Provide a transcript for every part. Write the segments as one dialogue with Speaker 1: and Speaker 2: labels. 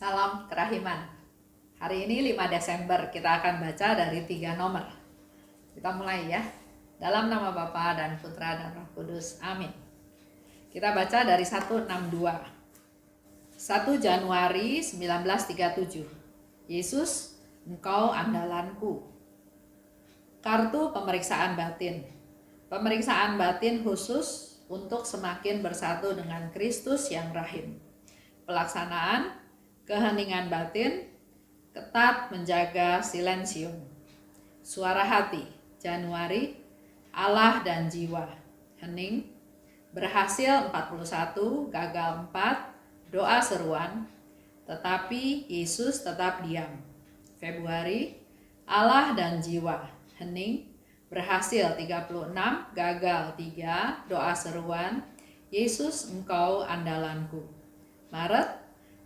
Speaker 1: Salam kerahiman. Hari ini 5 Desember kita akan baca dari 3 nomor. Kita mulai ya. Dalam nama Bapa dan Putra dan Roh Kudus. Amin. Kita baca dari 162. 1 Januari 1937. Yesus, Engkau andalanku. Kartu pemeriksaan batin. Pemeriksaan batin khusus untuk semakin bersatu dengan Kristus yang rahim. Pelaksanaan keheningan batin, ketat menjaga silensium. Suara hati, Januari, Allah dan jiwa, hening, berhasil 41, gagal 4, doa seruan, tetapi Yesus tetap diam. Februari, Allah dan jiwa, hening, berhasil 36, gagal 3, doa seruan, Yesus Engkau andalanku. Maret,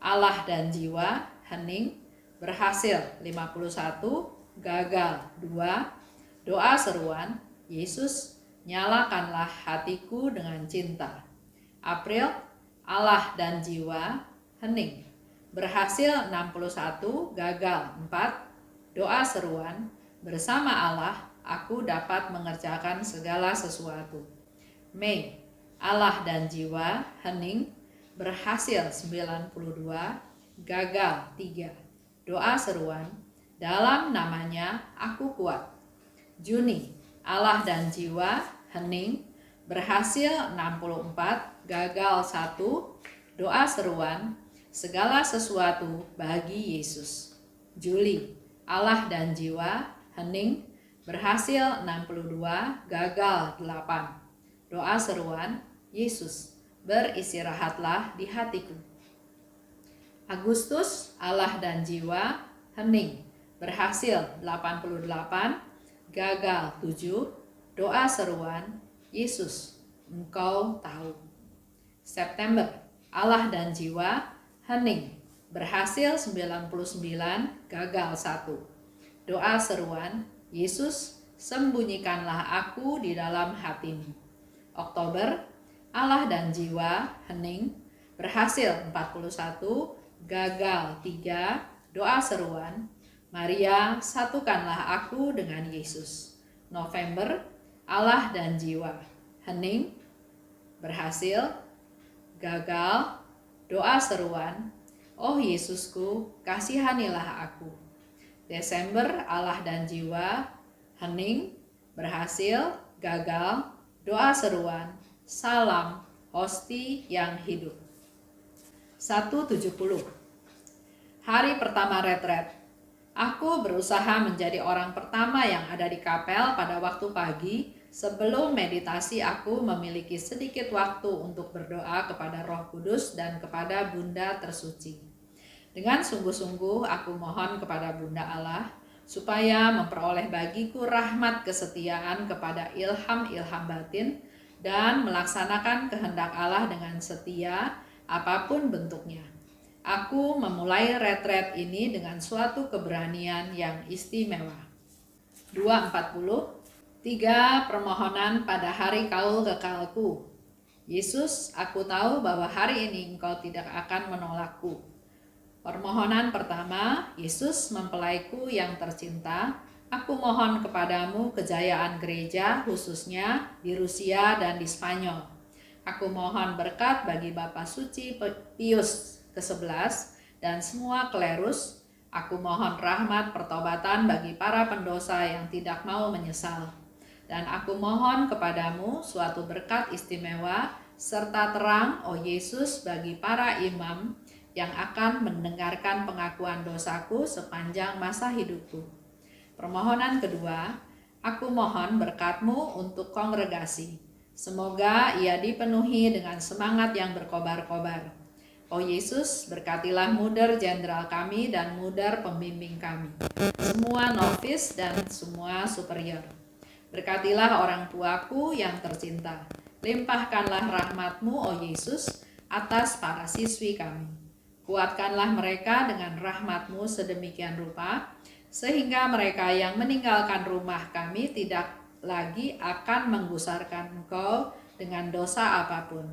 Speaker 1: Allah dan jiwa, hening, berhasil 51, gagal 2, doa seruan, Yesus nyalakanlah hatiku dengan cinta. April, Allah dan jiwa, hening, berhasil 61, gagal 4, doa seruan, bersama Allah aku dapat mengerjakan segala sesuatu. Mei, Allah dan jiwa, hening, berhasil 92, gagal 3, doa seruan, dalam namanya aku kuat. Juni, Allah dan jiwa, hening, berhasil 64, gagal 1, doa seruan, segala sesuatu bagi Yesus. Juli, Allah dan jiwa, hening, berhasil 62, gagal 8, doa seruan, Yesus, beristirahatlah di hatiku. Agustus, Allah dan jiwa, hening, berhasil 88, gagal 7, doa seruan, Yesus, Engkau tahu. September, Allah dan jiwa, hening, berhasil 99, gagal 1, doa seruan, Yesus, sembunyikanlah aku di dalam hatimu. Oktober, Allah dan jiwa, hening, berhasil 41, gagal 3, doa seruan, Maria, satukanlah aku dengan Yesus. November, Allah dan jiwa, hening, berhasil, gagal, doa seruan, oh Yesusku, kasihanilah aku. Desember, Allah dan jiwa, hening, berhasil, gagal, doa seruan, salam hosti yang hidup. 170. Hari pertama retret. Aku berusaha menjadi orang pertama yang ada di kapel pada waktu pagi. Sebelum meditasi aku memiliki sedikit waktu untuk berdoa kepada Roh Kudus dan kepada Bunda Tersuci. Dengan sungguh-sungguh aku mohon kepada Bunda Allah supaya memperoleh bagiku rahmat kesetiaan kepada ilham-ilham batin dan melaksanakan kehendak Allah dengan setia apapun bentuknya. Aku memulai retret ini dengan suatu keberanian yang istimewa. 2:40. 3 permohonan pada hari kaul kekalku. Yesus, aku tahu bahwa hari ini Engkau tidak akan menolakku. Permohonan pertama, Yesus mempelaiku yang tercinta, aku mohon kepadamu kejayaan gereja khususnya di Rusia dan di Spanyol. Aku mohon berkat bagi Bapa Suci Pius ke-11 dan semua klerus. Aku mohon rahmat pertobatan bagi para pendosa yang tidak mau menyesal. Dan aku mohon kepadamu suatu berkat istimewa serta terang, oh Yesus, bagi para imam yang akan mendengarkan pengakuan dosaku sepanjang masa hidupku. Permohonan kedua, aku mohon berkat-Mu untuk kongregasi. Semoga ia dipenuhi dengan semangat yang berkobar-kobar. Oh Yesus, berkatilah muder jenderal kami dan muder pembimbing kami, semua novis dan semua superior. Berkatilah orang tuaku yang tercinta. Limpahkanlah rahmat-Mu, oh Yesus, atas para siswi kami. Kuatkanlah mereka dengan rahmat-Mu sedemikian rupa, sehingga mereka yang meninggalkan rumah kami tidak lagi akan menggusarkan Engkau dengan dosa apapun.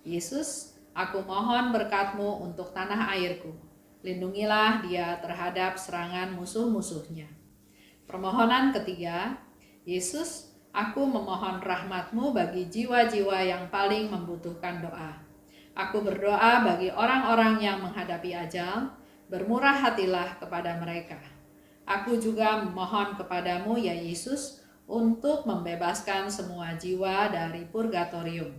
Speaker 1: Yesus, aku mohon berkat-Mu untuk tanah airku. Lindungilah dia terhadap serangan musuh-musuhnya. Permohonan ketiga, Yesus, aku memohon rahmat-Mu bagi jiwa-jiwa yang paling membutuhkan doa. Aku berdoa bagi orang-orang yang menghadapi ajal, bermurah hatilah kepada mereka. Aku juga memohon kepadamu ya Yesus untuk membebaskan semua jiwa dari purgatorium.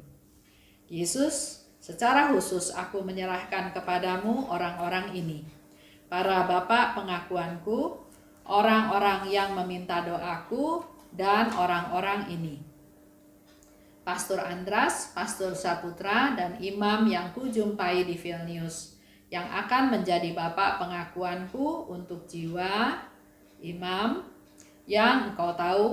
Speaker 1: Yesus, secara khusus aku menyerahkan kepadamu orang-orang ini, para bapak pengakuanku, orang-orang yang meminta doaku, dan orang-orang ini. Pastor Andras, Pastor Saputra, dan imam yang kujumpai di Vilnius, yang akan menjadi bapak pengakuanku untuk jiwa, imam, yang engkau tahu,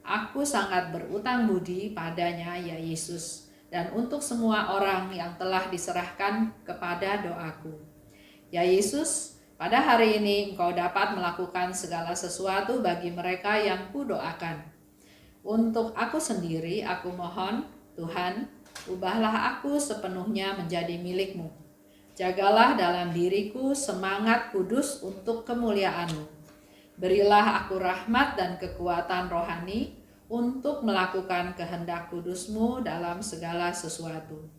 Speaker 1: aku sangat berutang budi padanya ya Yesus, dan untuk semua orang yang telah diserahkan kepada doaku. Ya Yesus, pada hari ini engkau dapat melakukan segala sesuatu bagi mereka yang kudoakan. Untuk aku sendiri, aku mohon, Tuhan, ubahlah aku sepenuhnya menjadi milik-Mu. Jagalah dalam diriku semangat kudus untuk kemuliaan-Mu. Berilah aku rahmat dan kekuatan rohani untuk melakukan kehendak kudus-Mu dalam segala sesuatu.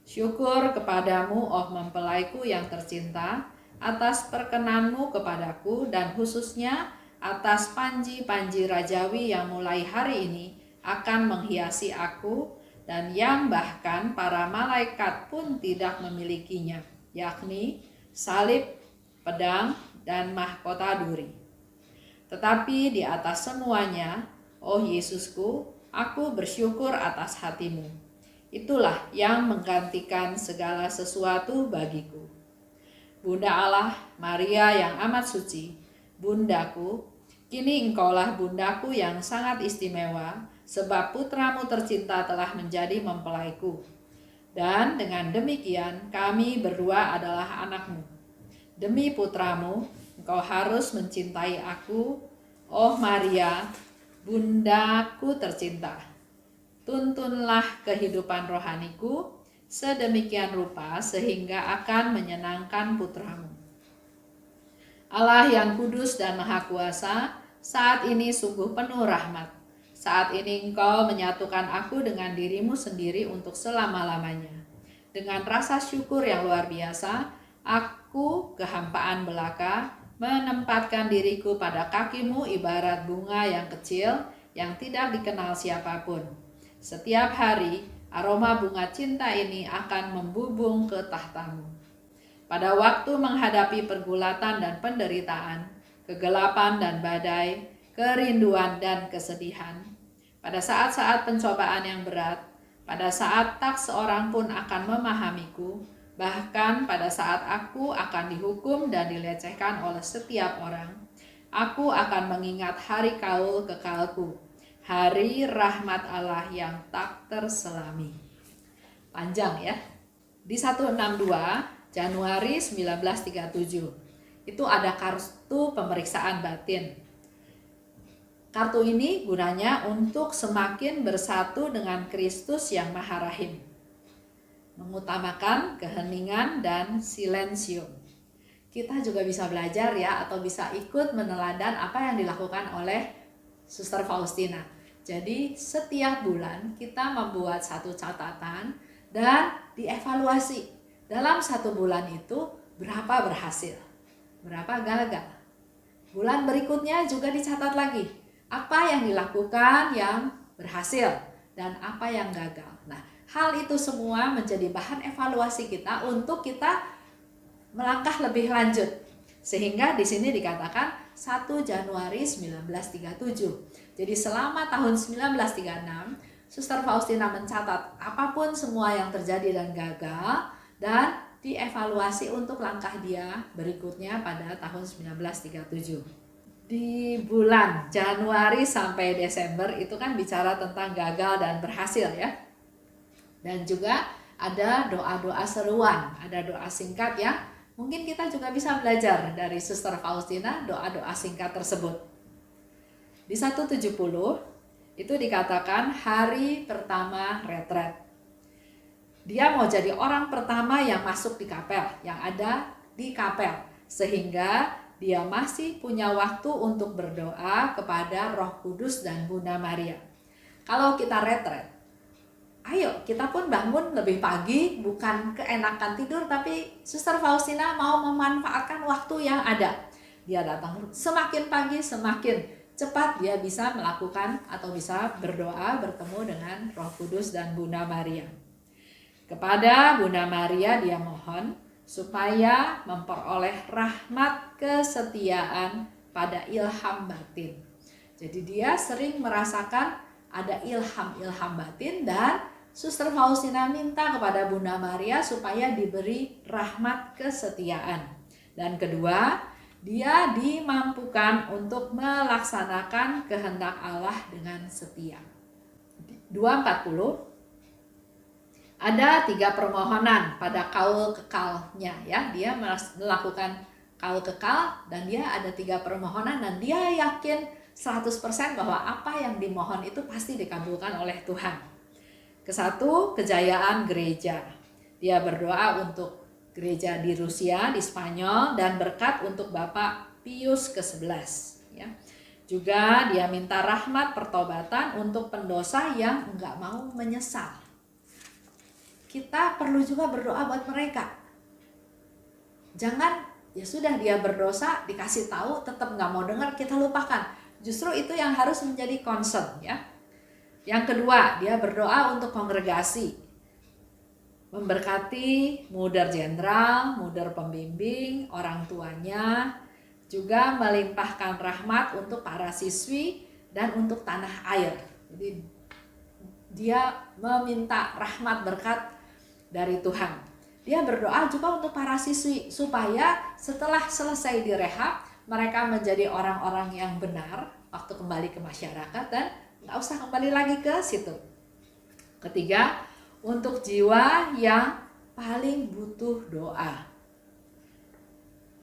Speaker 1: Syukur kepadamu, oh mempelaiku yang tercinta, atas perkenan-Mu kepadaku dan khususnya atas panji-panji rajawi yang mulai hari ini akan menghiasi aku dan yang bahkan para malaikat pun tidak memilikinya, yakni salib, pedang, dan mahkota duri. Tetapi di atas semuanya, oh Yesusku, aku bersyukur atas hati-Mu. Itulah yang menggantikan segala sesuatu bagiku. Bunda Allah, Maria yang amat suci, bundaku, kini engkaulah bundaku yang sangat istimewa, sebab putramu tercinta telah menjadi mempelaiku. Dan dengan demikian kami berdua adalah anakmu. Demi putramu, engkau harus mencintai aku, oh Maria, bundaku tercinta. Tuntunlah kehidupan rohaniku sedemikian rupa sehingga akan menyenangkan putramu. Allah yang kudus dan maha kuasa, saat ini sungguh penuh rahmat. Saat ini engkau menyatukan aku dengan dirimu sendiri untuk selama-lamanya. Dengan rasa syukur yang luar biasa, aku kehampaan belaka, menempatkan diriku pada kakimu ibarat bunga yang kecil yang tidak dikenal siapapun. Setiap hari, aroma bunga cinta ini akan membubung ke tahtamu. Pada waktu menghadapi pergulatan dan penderitaan, kegelapan dan badai, kerinduan dan kesedihan, pada saat-saat pencobaan yang berat, pada saat tak seorang pun akan memahamiku, bahkan pada saat aku akan dihukum dan dilecehkan oleh setiap orang, aku akan mengingat hari kaul kekalku, hari rahmat Allah yang tak terselami. Panjang ya. Di 162 Januari 1937 itu ada kartu pemeriksaan batin. Kartu ini gunanya untuk semakin bersatu dengan Kristus yang Maha Rahim, mengutamakan keheningan dan silensium. Kita juga bisa belajar ya, atau bisa ikut meneladan apa yang dilakukan oleh Suster Faustina. Jadi setiap bulan kita membuat satu catatan dan dievaluasi. Dalam satu bulan itu berapa berhasil, berapa gagal. Bulan berikutnya juga dicatat lagi. Apa yang dilakukan yang berhasil dan apa yang gagal. Nah, hal itu semua menjadi bahan evaluasi kita untuk kita melangkah lebih lanjut. Sehingga di sini dikatakan 1 Januari 1937. Jadi selama tahun 1936, Suster Faustina mencatat apapun semua yang terjadi dan gagal dan dievaluasi untuk langkah dia berikutnya pada tahun 1937. Di bulan Januari sampai Desember itu kan bicara tentang gagal dan berhasil ya. Dan juga ada doa-doa seruan, ada doa singkat ya. Mungkin kita juga bisa belajar dari Suster Faustina doa-doa singkat tersebut. Di 170 itu dikatakan hari pertama retret. Dia mau jadi orang pertama yang masuk di kapel, yang ada di kapel. sehingga dia masih punya waktu untuk berdoa kepada Roh Kudus dan Bunda Maria. Kalau kita retret, ayo kita pun bangun lebih pagi, bukan keenakan tidur, tapi Suster Faustina mau memanfaatkan waktu yang ada. Dia datang semakin pagi, semakin cepat dia bisa melakukan atau bisa berdoa bertemu dengan Roh Kudus dan Bunda Maria. Kepada Bunda Maria dia mohon supaya memperoleh rahmat kesetiaan pada ilham batin. Jadi dia sering merasakan ada ilham-ilham batin, dan Suster Faustina minta kepada Bunda Maria supaya diberi rahmat kesetiaan. Dan kedua, dia dimampukan untuk melaksanakan kehendak Allah dengan setia. 2:40 ada 3 permohonan pada kaul kekalnya ya. Dia melakukan kaul kekal dan dia ada 3 permohonan, dan dia yakin 100% bahwa apa yang dimohon itu pasti dikabulkan oleh Tuhan. Ke-1, kejayaan gereja. Dia berdoa untuk gereja di Rusia, di Spanyol, dan berkat untuk Bapak Pius ke-11 ya. Juga dia minta rahmat pertobatan untuk pendosa yang enggak mau menyesal. Kita perlu juga berdoa buat mereka. Jangan ya sudah dia berdosa, dikasih tahu tetap nggak mau dengar, kita lupakan. Justru itu yang harus menjadi concern ya. Yang kedua, dia berdoa untuk kongregasi, memberkati muder jenderal, muder pembimbing, orang tuanya, juga melimpahkan rahmat untuk para siswi dan untuk tanah air. Jadi dia meminta rahmat berkat dari Tuhan. Dia berdoa juga untuk para siswi supaya setelah selesai direhab mereka menjadi orang-orang yang benar waktu kembali ke masyarakat dan nggak usah kembali lagi ke situ. Ketiga, untuk jiwa yang paling butuh doa.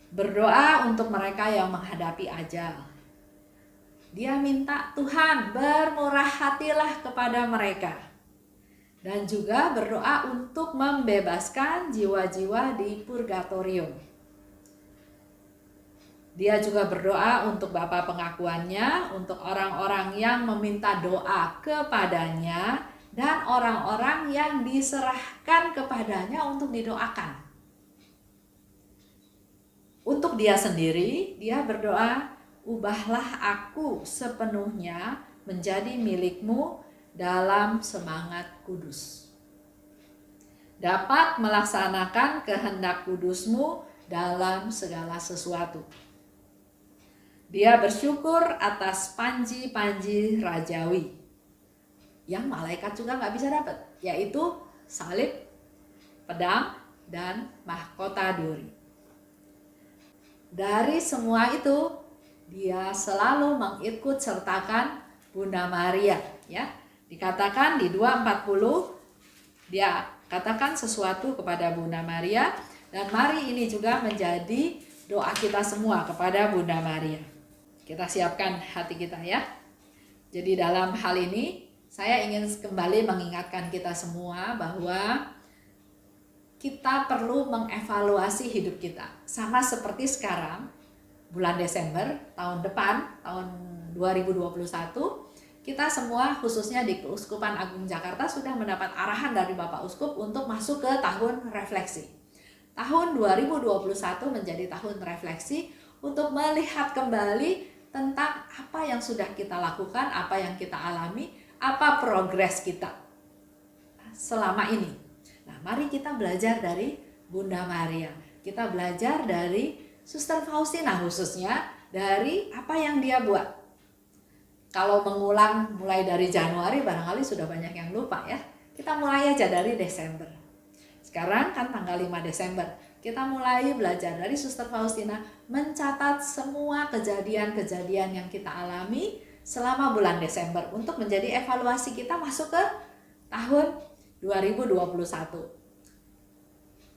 Speaker 1: Berdoa untuk mereka yang menghadapi ajal. Dia minta Tuhan bermurah hatilah kepada mereka. Dan juga berdoa untuk membebaskan jiwa-jiwa di purgatorium. Dia juga berdoa untuk Bapa pengakuannya, untuk orang-orang yang meminta doa kepadanya, dan orang-orang yang diserahkan kepadanya untuk didoakan. Untuk dia sendiri, dia berdoa, ubahlah aku sepenuhnya menjadi milikmu dalam semangat kudus. Dapat melaksanakan kehendak kudusmu dalam segala sesuatu. Dia bersyukur atas panji-panji rajawi yang malaikat juga nggak bisa dapat, yaitu salib, pedang, dan mahkota duri. Dari semua itu, dia selalu mengikut sertakan Bunda Maria ya. Dikatakan di 2:40 dia katakan sesuatu kepada Bunda Maria, dan mari ini juga menjadi doa kita semua kepada Bunda Maria. Kita siapkan hati kita ya. Jadi dalam hal ini saya ingin kembali mengingatkan kita semua bahwa kita perlu mengevaluasi hidup kita. Sama seperti sekarang bulan Desember tahun depan, tahun 2021, kita semua khususnya di Keuskupan Agung Jakarta sudah mendapat arahan dari Bapak Uskup untuk masuk ke tahun refleksi. Tahun 2021 menjadi tahun refleksi untuk melihat kembali tentang apa yang sudah kita lakukan, apa yang kita alami, apa progres kita selama ini. Nah, mari kita belajar dari Bunda Maria. Kita belajar dari Suster Faustina khususnya, dari apa yang dia buat. Kalau mengulang mulai dari Januari barangkali sudah banyak yang lupa ya. Kita mulai aja dari Desember. Sekarang kan tanggal 5 Desember. Kita mulai belajar dari Suster Faustina mencatat semua kejadian-kejadian yang kita alami selama bulan Desember untuk menjadi evaluasi kita masuk ke tahun 2021.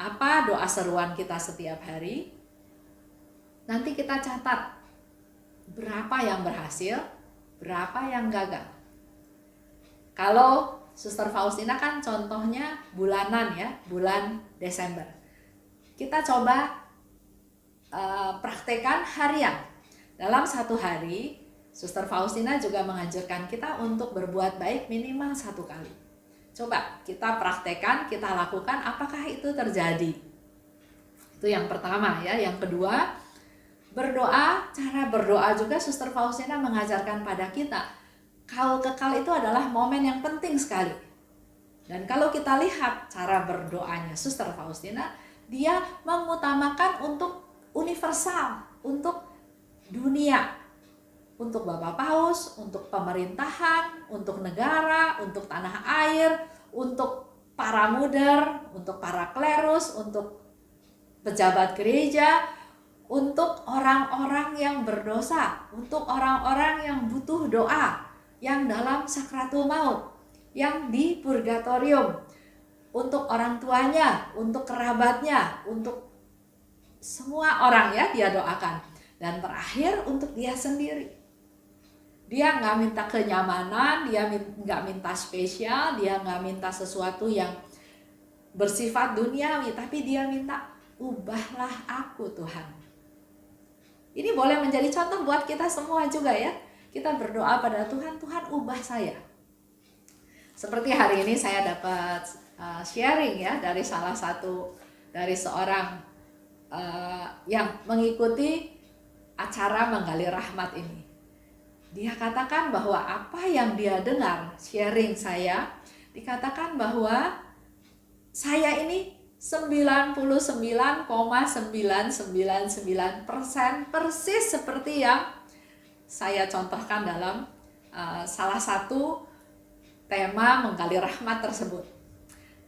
Speaker 1: Apa doa seruan kita setiap hari? Nanti kita catat berapa yang berhasil, berapa yang gagal. Kalau Suster Faustina kan contohnya bulanan ya, bulan Desember. Kita coba praktekan harian. Dalam satu hari, Suster Faustina juga menganjurkan kita untuk berbuat baik minimal 1 kali. Coba kita praktekan, kita lakukan, apakah itu terjadi? Itu yang pertama ya. Yang kedua, berdoa. Cara berdoa juga Suster Faustina mengajarkan pada kita. Kaul kekal itu adalah momen yang penting sekali. Dan kalau kita lihat cara berdoanya Suster Faustina, dia mengutamakan untuk universal, untuk dunia, untuk Bapak Paus, untuk pemerintahan, untuk negara, untuk tanah air, untuk para muder, untuk para klerus, untuk pejabat gereja, untuk orang-orang yang berdosa, untuk orang-orang yang butuh doa, yang dalam sakratul maut, yang di purgatorium, untuk orang tuanya, untuk kerabatnya, untuk semua orang ya dia doakan. Dan terakhir untuk dia sendiri. Dia nggak minta kenyamanan, dia nggak minta spesial, dia nggak minta sesuatu yang bersifat duniawi, tapi dia minta, ubahlah aku Tuhan. Ini boleh menjadi contoh buat kita semua juga ya. Kita berdoa pada Tuhan, Tuhan ubah saya. Seperti hari ini saya dapat sharing ya dari salah satu, dari seorang yang mengikuti acara Menggali Rahmat ini. Dia katakan bahwa apa yang dia dengar sharing saya, dikatakan bahwa saya ini 99,999% persis seperti yang saya contohkan dalam salah satu tema Menggali Rahmat tersebut.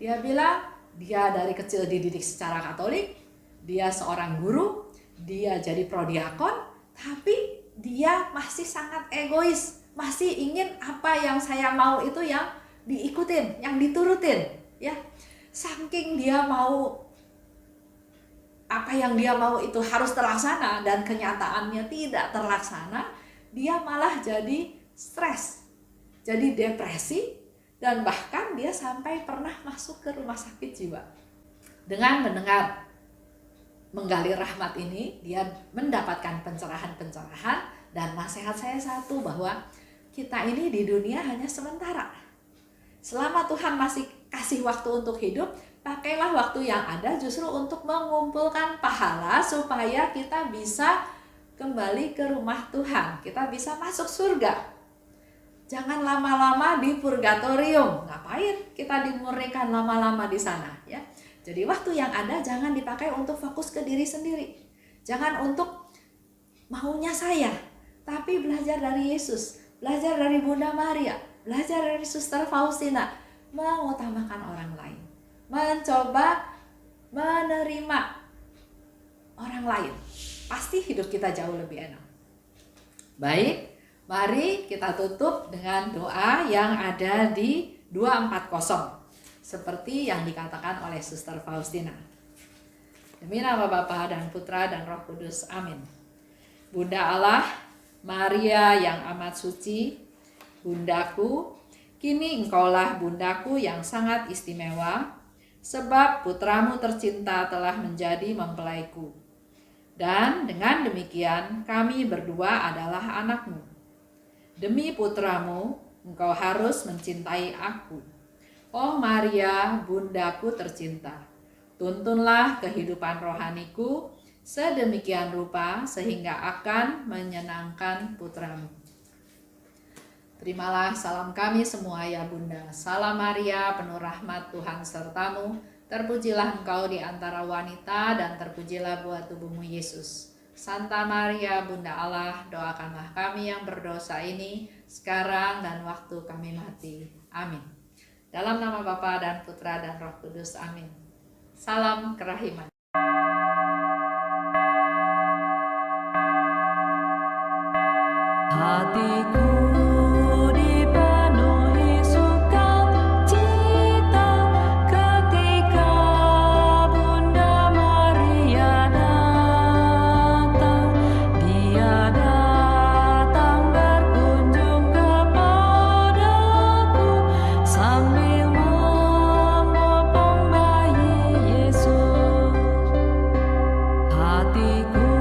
Speaker 1: Dia bilang dia dari kecil dididik secara Katolik, dia seorang guru, dia jadi prodiakon, tapi dia masih sangat egois, masih ingin apa yang saya mau itu yang diikutin, yang diturutin, ya. Saking dia mau apa yang dia mau itu harus terlaksana dan kenyataannya tidak terlaksana, dia malah jadi stres, jadi depresi, dan bahkan dia sampai pernah masuk ke rumah sakit jiwa. Dengan mendengar Menggali Rahmat ini, dia mendapatkan pencerahan-pencerahan, dan nasihat saya satu, bahwa kita ini di dunia hanya sementara. Selama Tuhan masih kasih waktu untuk hidup, pakailah waktu yang ada justru untuk mengumpulkan pahala supaya kita bisa kembali ke rumah Tuhan, kita bisa masuk surga. Jangan lama-lama di purgatorium. Ngapain kita dimurnikan lama-lama di sana ya? Jadi waktu yang ada jangan dipakai untuk fokus ke diri sendiri. Jangan untuk maunya saya, tapi belajar dari Yesus, belajar dari Bunda Maria, belajar dari Suster Faustina, mengutamakan orang lain, mencoba menerima orang lain. Pasti hidup kita jauh lebih enak. Baik, mari kita tutup dengan doa yang ada di 240. Seperti yang dikatakan oleh Suster Faustina. Demi nama Bapa dan Putra dan Roh Kudus. Amin. Bunda Allah, Maria yang amat suci, Bundaku, kini Engkaulah Bundaku yang sangat istimewa, sebab putramu tercinta telah menjadi mempelaiku. Dan dengan demikian kami berdua adalah anakmu. Demi putramu, Engkau harus mencintai aku. Oh Maria, Bundaku tercinta, tuntunlah kehidupan rohaniku sedemikian rupa sehingga akan menyenangkan putramu. Terimalah salam kami semua ya Bunda. Salam Maria, penuh rahmat Tuhan sertamu. Terpujilah engkau di antara wanita dan terpujilah buah tubuhmu Yesus. Santa Maria, Bunda Allah, doakanlah kami yang berdosa ini sekarang dan waktu kami mati. Amin. Dalam nama Bapa dan Putra dan Roh Kudus. Amin. Salam kerahiman.
Speaker 2: Hatiku dipenuhi sukacita ketika Bunda Maria datang. Dia datang berkunjung kepadaku sambil memopong bayi Yesus. Hatiku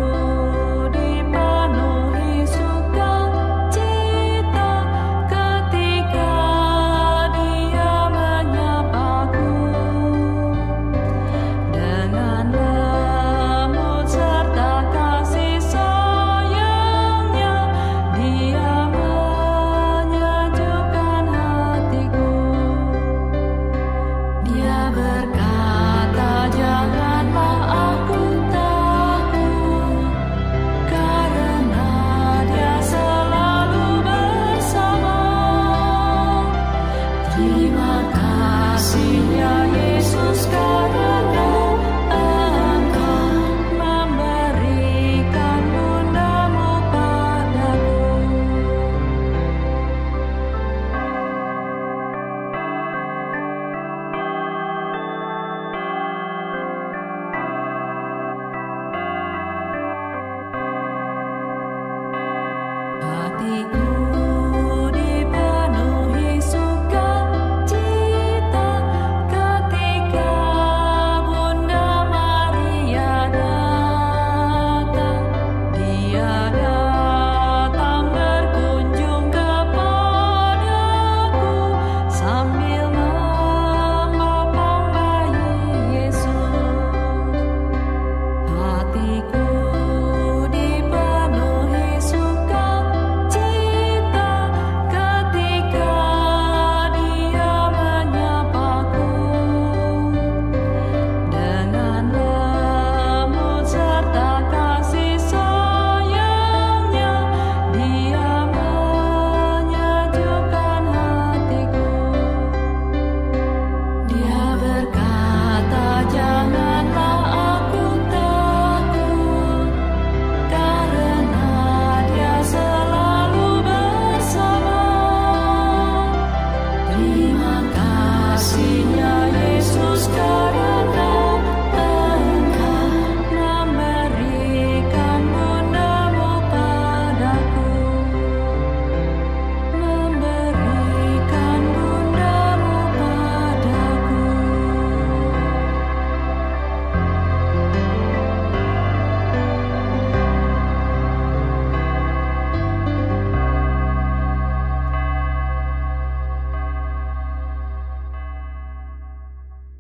Speaker 2: hatiku